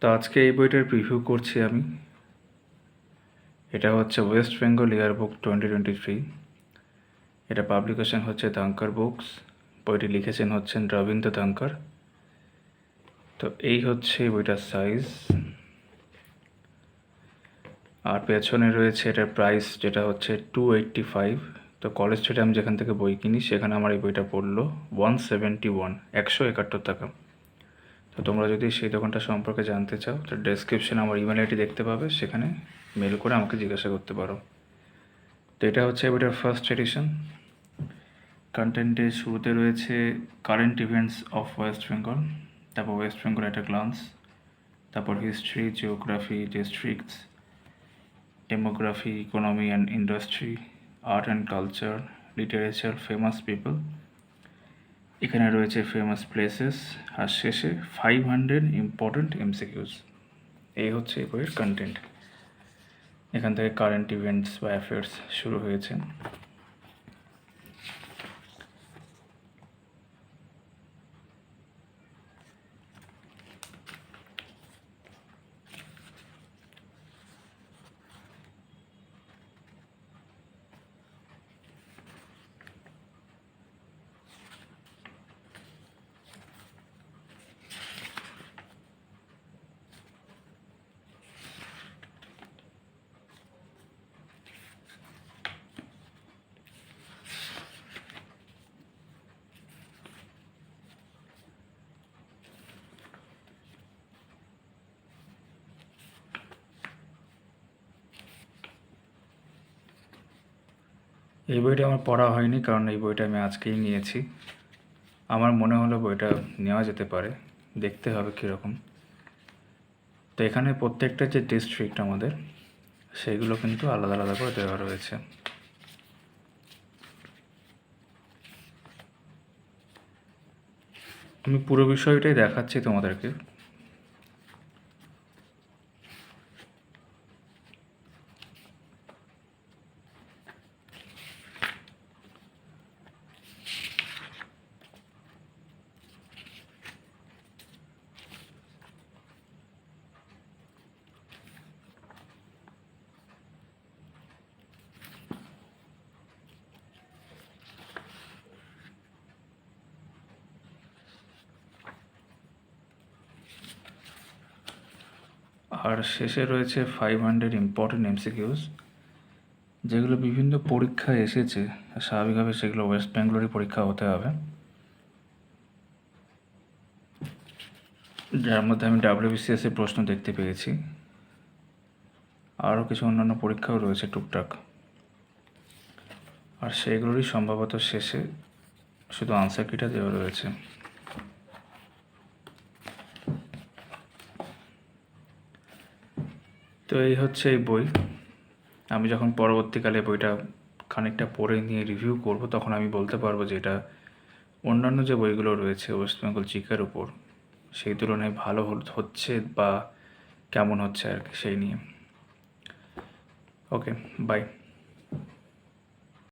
তো আজকে এই বইটার প্রিভিউ করছি আমি। এটা হচ্ছে ওয়েস্ট বেঙ্গল ইয়ার বুক 2023। এটা পাবলিকেশন হচ্ছে ধাঙ্কার বুকস। বইটি লিখেছেন হচ্ছেন রবীন্দ্র ধাঙ্কার। তো এই হচ্ছে বইটার সাইজ। আর পেছনে রয়েছে এটার প্রাইস, যেটা হচ্ছে 285। তো কলেজ স্ট্রিটে আমি যেখান থেকে বই কিনি সেখানে আমার এই বইটা পড়লো 171, 171 টাকা। তো তোমরা যদি সেই দোকানটা সম্পর্কে জানতে চাও তো ডেসক্রিপশনে আমার ইমেল আইডি দেখতে পাবে, সেখানে মেল করে আমাকে জিজ্ঞাসা করতে পারো। তো এটা হচ্ছে বইটার ফার্স্ট এডিশন। কন্টেন্টের শুরুতে রয়েছে current events of West Bengal, তারপর West Bengal at a glance, তারপর history, geography, districts, demography, economy and industry, art and culture, literature, famous people. এখানে রয়েছে ফেমাস প্লেসেস, আর শেষে 500 ইম্পর্ট্যান্ট MCQs। এই হচ্ছে এই বইয়ের কন্টেন্ট। এখান থেকে কারেন্ট ইভেন্টস বা অ্যাফেয়ার্স শুরু হয়েছে। এই বইটা আমার পড়া হয়নি, কারণ এই বইটা আমি আজকেই নিয়েছি। আমার মনে হলো বইটা নেওয়া যেতে পারে, দেখতে হবে কীরকম। তো এখানে প্রত্যেকটা যে ডিস্ট্রিক্ট আমাদের, সেইগুলো কিন্তু আলাদা আলাদা করে দেওয়া রয়েছে। আমি পুরো বিষয়টাই দেখাচ্ছি তোমাদেরকে। আর শেষে রয়েছে 500 ইম্পর্টেন্ট MCQs, যেগুলো বিভিন্ন পরীক্ষায় এসেছে। স্বাভাবিকভাবে সেগুলো ওয়েস্ট বেঙ্গলেরই পরীক্ষা হতে হবে, যার মধ্যে আমি WBCS এর প্রশ্ন দেখতে পেয়েছি। আরও কিছু অন্যান্য পরীক্ষাও রয়েছে টুকটাক, আর সেইগুলোরই সম্ভবত শেষে শুধু আনসার কিটা দেওয়া রয়েছে। তো এই হচ্ছে এই বই। আমি যখন পরবর্তীকালে বইটা খানিকটা পড়ে নিয়ে রিভিউ করব, তখন আমি বলতে পারবো যে এটা অন্যান্য যে বইগুলো রয়েছে ওয়েস্ট বেঙ্গল জিকের উপর, সেই তুলনায় ভালো হচ্ছে বা কেমন হচ্ছে আর কি, সেই নিয়ে। ওকে, বাই।